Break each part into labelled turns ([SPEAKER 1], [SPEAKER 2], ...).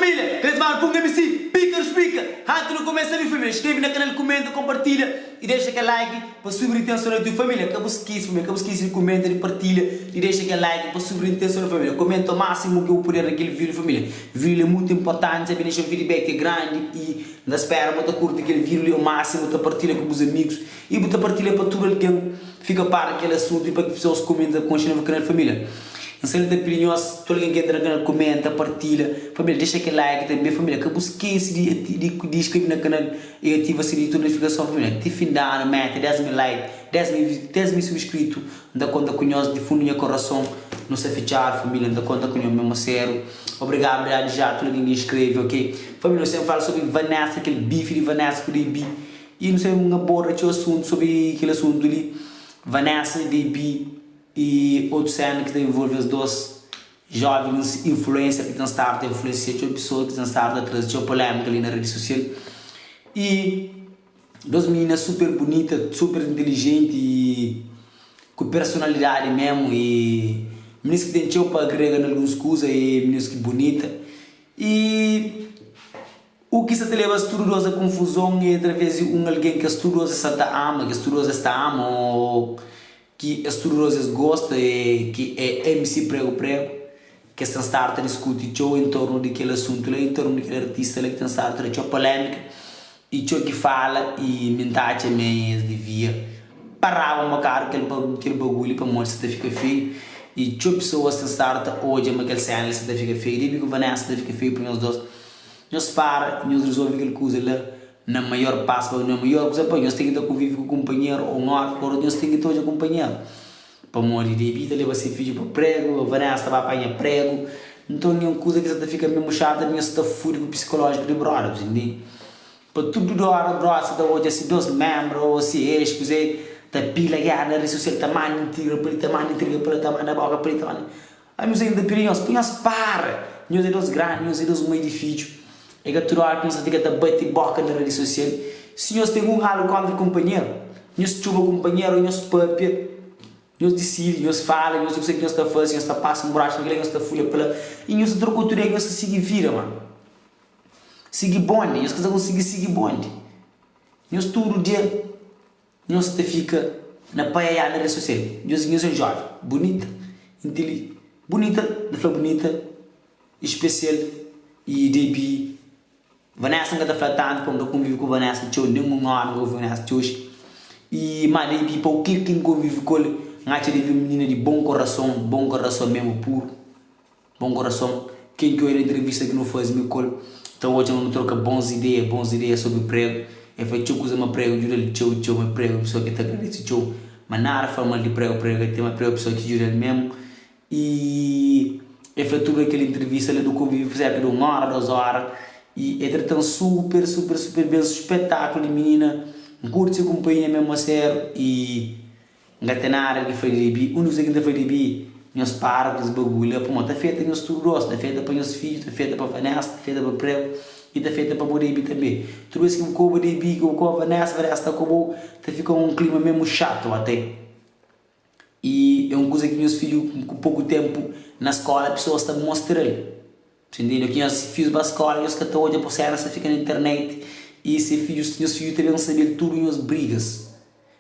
[SPEAKER 1] família, queres mais um MC, pica, explica. Antes não começa a minha família, inscreve no canal, comenta, compartilha e deixa aquele like para subir a intenção da tua família. Acabou se quis, família, acabou se quis, comenta e partilha e deixa aquele like para subir a intenção da família. Comenta o máximo que eu puder naquele vídeo, família. O vídeo é muito importante, sabe? Deixa um feedback grande e na espera, muito curta aquele vídeo o máximo, para partilha com os amigos e para partilha para tudo quem fica para aquele assunto e para que as pessoas comentem com o canal, família. Não sei de opiniões, todo alguém que entra no canal comenta, partilha, família, deixa aquele like também, família, que esquece de inscrever no canal e ativa a sininho de notificação, família, te findar, mete 10 mil likes, 10 mil subscritos, da conta com nós, de fundo do meu coração, não se fechar, família, da conta com nós mesmo sério, obrigado já, todo alguém que inscreve, ok? Família, eu sempre falo sobre Vanessa, aquele bife de Vanessa com o DB, e não sei, uma borra de assunto sobre aquele assunto ali, Vanessa, DB, e outro cena que envolve os dois jovens influencers que estão a influenciar as pessoas que estão a trazer polêmica ali na rede social e duas meninas super bonitas, super inteligentes e com personalidade mesmo e meninas que têm para agregar em algumas coisas e meninas que bonita e o que se te leva a estudiosa confusão é através de alguém que estudiosa está ama, que estudiosa está ama ou que as turosas gostam e que é MC prego que estão a discutir em torno daquele assunto, em torno daquele artista que estão a trazer polêmica e que fala e mensagem mesmo devia parar uma cara aquele bagulho para mostrar que fica feio e pessoas estão hoje mas aquele cena se fica feio e que Vanessa fica feio para nós dois nós para nós resolve aquele coisa lá na maior passo, na maior coisa, nós temos que conviver com o companheiro ou nós temos que estar hoje acompanhar. Para morrer de vida, leva seu filho para prego, a Vanessa vai apanhar prego. Então, é uma coisa que você fica mesmo chata, mesmo está fúrico psicológico de brother, entende? Para tudo da hora, brother, você está hoje assim, dois membros, ou se é, você está pila, na rede social, tamanho inteiro, pelo tamanho da boca, pelo tamanho. Aí, nós ainda pedimos, nós para, nós é dos grandes, nós é dos meio difíceis. É que tudo que você fica a bater boca na rede social. Se nós temos algo contra o companheiro, nós chuva o companheiro, nós papia, nós decidimos, nós falamos, nós sei que nós está fazendo, nós está passando um braço, nós está folha pela e nós trocou tudo aí, nós seguir vira, mano. Seguir bonde, nós conseguimos seguir bonde. Nós todo dia, nós fica na paia na rede social. Nós é jovem, bonita, inteligente, bonita, bonita, especial e DB. Vanessa não está falando quando eu convivo com Vanessa, eu não hora com Vanessa hoje. E mas aí para o que quem convive com ele, acho que menina de bom coração mesmo puro, bom coração. Quem que eu era entrevista que não faz meu colo, então hoje eu não troca bons ideias sobre prego. É feito coisa uma prego, jura ele uma prego, pessoa que está agradecendo tchau, mas nada forma de prego, tem uma prego pessoa que jura ele mesmo e é feito tudo aquela entrevista ali do convívio, cerca de 1 hora, 2 horas. E é tão super bem espetáculo de menina, curte a companhia mesmo a sério e engatenar que foi de bi, que foi de bi, nós para com os bagulho, pô, tá feita nós tudo tá feita para os filhos, tá feita para Vanessa, tá feita para prego e tá feita para o Debi também. Tudo isso que o cobo Debi, com a Vanessa tá como tá fica um clima mesmo chato até. E é uma coisa que meus filhos com pouco tempo na escola a pessoa está mostrando. Entendeu? Que nós filhos da escola, nós que estão hoje a postar, você fica na internet e se filhos, meus filhos teriam saber tudo em as brigas.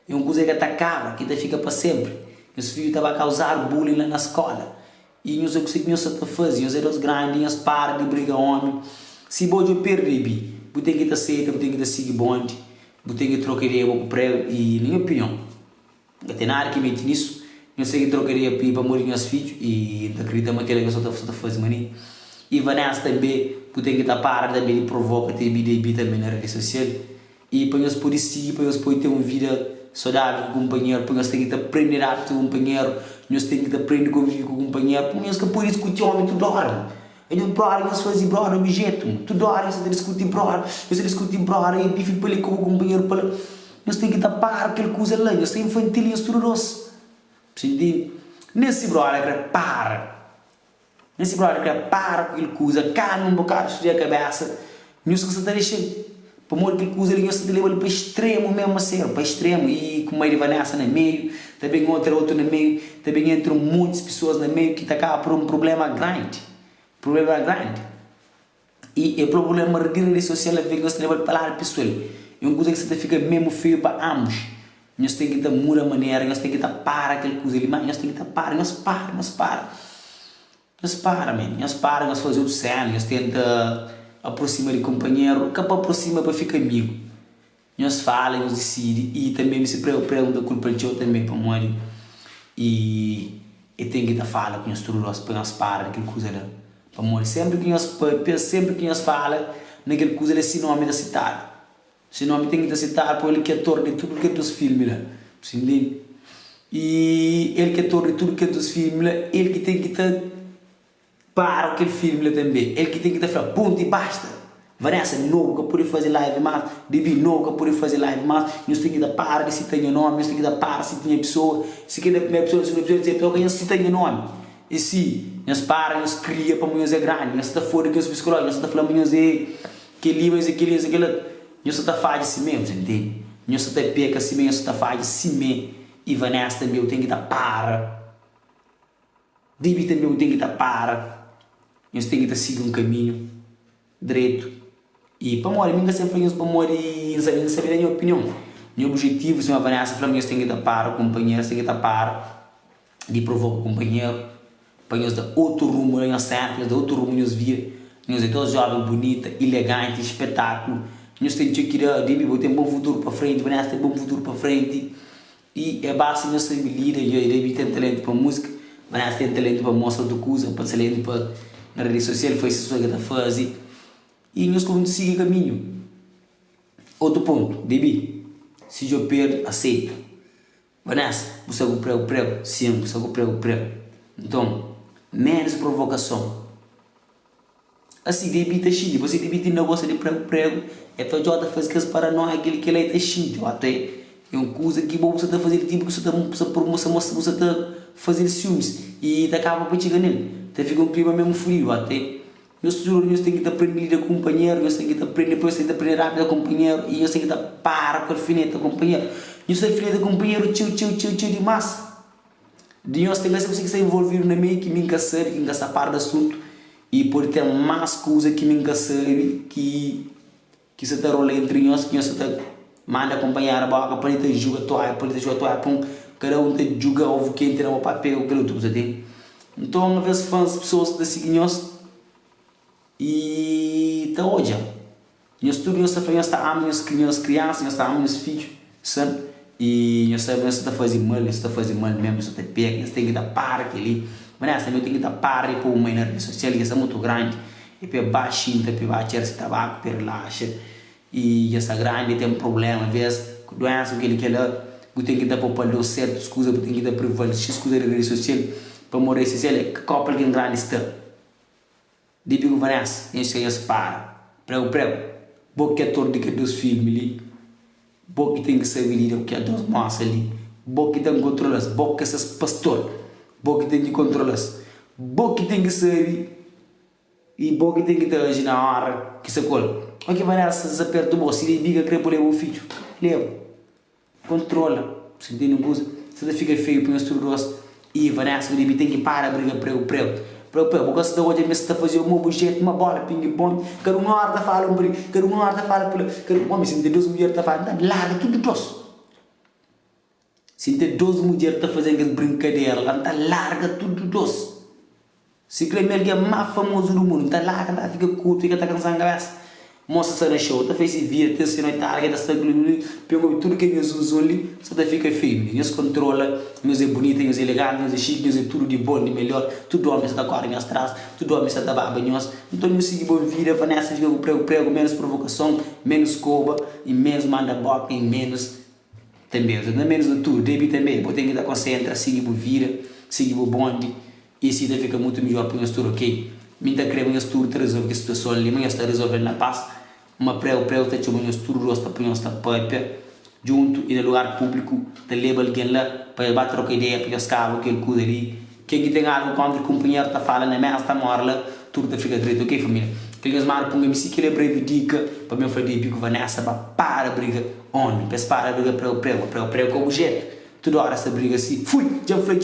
[SPEAKER 1] É uma coisa que atacava, que fica para sempre. Meus filhos estavam a causar bullying lá na escola. E nós conseguimos fazer, nós éramos grandes, nós para de brigar homem. Se hoje eu perdi, eu tenho que estar certo, eu tenho que estar seguir bonde, eu tenho que trocar ideia com o prego e, na minha opinião, não tem nada que mente nisso, eu sei que trocaria para morrer meus filhos e acredito que eu só estou fazendo mania. E Vanessa também, eu tenho que estar para também de provocar também na rede social. E para nós poder seguir, para nós poder ter uma vida saudável com o companheiro, para nós ter que aprender a ter um companheiro, nós temos que aprender a conviver com o companheiro, para nós que poder discutir homem toda hora. E nós fazemos brother objeto, toda hora nós discutir brother, e bife para ele com o companheiro, nós temos que estar para aquela coisa lá, nós temos infantil e estudoso. Entende? Nesse brother, para. Nesse brother que para com aquela coisa, calma um bocado de cabeça, nós que está deixando, para morrer aquela coisa ali, nós está levando para extremo mesmo a sério, para extremo, e com meio de Vanessa no meio, também outro no meio, também entram muitas pessoas no meio que acabam por um problema grande, E o problema de rede social é que nós temos que falar pessoal. É uma coisa que você fica mesmo feio para ambos. Nós temos que mudar a maneira, nós temos que parar aquela coisa ali, mas nós temos que parar, nós para, man. Nós fazemos o céu, nós tentamos aproximar de companheiro, que para aproximar para ficar amigo. Nós falamos, nós decidimos e também se pergunta culpa de eu também para morrer. E tem que falar com nós todos para nós parar aquela coisa lá. Para morrer. Sempre que nós falamos, naquela coisa é sinônimo da cidade. Sinônimo tem que citar para ele que é torne tudo que é dos filmes lá. Entende? E ele que é torne tudo que é dos filmes lá, ele que tem que para aquele filme lá também. Ele que tem que falar, ponto e basta. Vanessa, não que pode fazer live mais, Debi, não que pode fazer live mais, nós temos que dar para se tem nome, nós temos que dar para se tem pessoa, se quer dar pessoa, se não precisa dizer, porque nós tem nome. E se nós para, nós cria para nós é grande, nós está fora que os psicólogos, nós está falando nós é que livros, aquele, nós está fazendo assim mesmo, entende? Nós está peca assim mesmo, nós está fazendo assim mesmo. E Vanessa também eu tenho que dar para. Debi também eu tenho que dar para. Nós temos que seguir um caminho direito. E para morrer, nunca sempre falamos para morrer, não saber a minha opinião. Meu objetivo, se uma Vanessa fala, nós temos que dar para o companheiro, nós temos que dar para de provocar o companheiro, para nós dar outro rumo, nós sempre, dar outro rumo, nós vir, nós é todos jovens, bonita, elegante, espetáculo. Nós temos que ir, Debi, ter um bom futuro para frente, Vanessa tem um bom futuro para frente. E é basta nós sermos líderes, Debi tem talento para música, Vanessa tem talento para mostrar outra coisa, para talento para na rede social, foi isso que está fazendo. E nós vamos seguir o caminho. Outro ponto, Debi, se eu perdo, aceita. Vanessa, você vai o prego? Sim, você vai o prego. Então, menos provocação. Assim, Debi está chique, você Debi tem negócio de prego, é para o fazer que as paranoia, aquele que ele está chique, até é uma coisa que você está fazendo, tipo que você está fazendo ciúmes e acaba para chegar nele. Então fica um clima mesmo frio, até. Nós temos que aprender a lidar com o companheiro, nós temos que aprender, depois temos que aprender rápido com o companheiro e nós temos que parar com o alfinete do companheiro. Nós temos que aprender com o companheiro, tio demais. De nós temos que se envolver no meio que me encaçar, que encaçar parte do assunto e pode ter mais coisas que me encaçar, que se está rolando entre nós, que nós está manda acompanhar a boca, para ele jogar toalha, cada um te joga ovo quente no papel, pelo tudo, você então, às vezes, fãs, pessoas que seguem nós e tá hoje. Nós tudo nós amamos crianças, nós amamos filhos, sabe? E nós sabemos que está fazendo mal mesmo, nós está pega, nós temos que dar para aquele. Mas nós temos que dar para para uma rede social que é muito grande, e para baixinho, para baixar esse tabaco, para relaxa. E essa grande tem um problema, às vezes, doença que ele quer lá, você tem que dar para o certo, você tem que dar para o escusa da rede social. Para morrer se ele que copa alguém grande está de bigo Vanessa nem se para prego boca é todo que dos filmes ali boca tem que saber lidar o que é dos massas ali boca tem que controlar boca essas pastor boca tem que controlar boca tem que saber e boca tem que ter agir na hora que se cola ok Vanessa se aperta o bolso e diga que quer levar o filho leva controla se tem um coisa se fica feio para nós todos. E Vanessa, Debi tem que parar a briga prego. Porque se hoje me está fazendo um objeto, uma bola, ping-pong, quero uma hora de falar um briga, quero uma hora de falar pela, quero uma se tem 2 mulheres de falar, larga tudo troço. Se tem 2 mulheres de fazer as brincadeiras, larga tudo troço. Se creme que é mais famoso do mundo, larga, fica curto, fica cansado a cabeça. Mostra na show, fez esse vídeo, tem se não está, pegou tudo que nós usamos ali, só fica firme. Nós controla, nós é bonito, nós é elegante, nós é chique, nós é tudo de bom, de melhor, tudo homem está correndo atrás, tudo homem está baba nós. Então nós seguimos vida, Vanessa, fica com prego, menos provocação, menos coba, e menos manda boca, e menos também, menos de tudo, Debi também, porque tem que estar concentrado, seguimos vida, seguimos bonde, e assim fica muito melhor para nós tudo, ok? Minta creme nós tudo resolve a situação ali, mas está resolvendo na paz. Uma prego está chamando nós tudo rosta para nós junto e no lugar público, de levar alguém lá para bater trocar ideia, para os cabos, aquele coisa ali. Quem tem algo contra o companheiro está falando, na mesa está morla, tudo fica direito, ok família? Aqueles maros põem-me se que ele breve dica para me fazer bico Vanessa para a briga, onde? Para a briga prego com o objeto, toda hora essa briga assim, fui, já foi,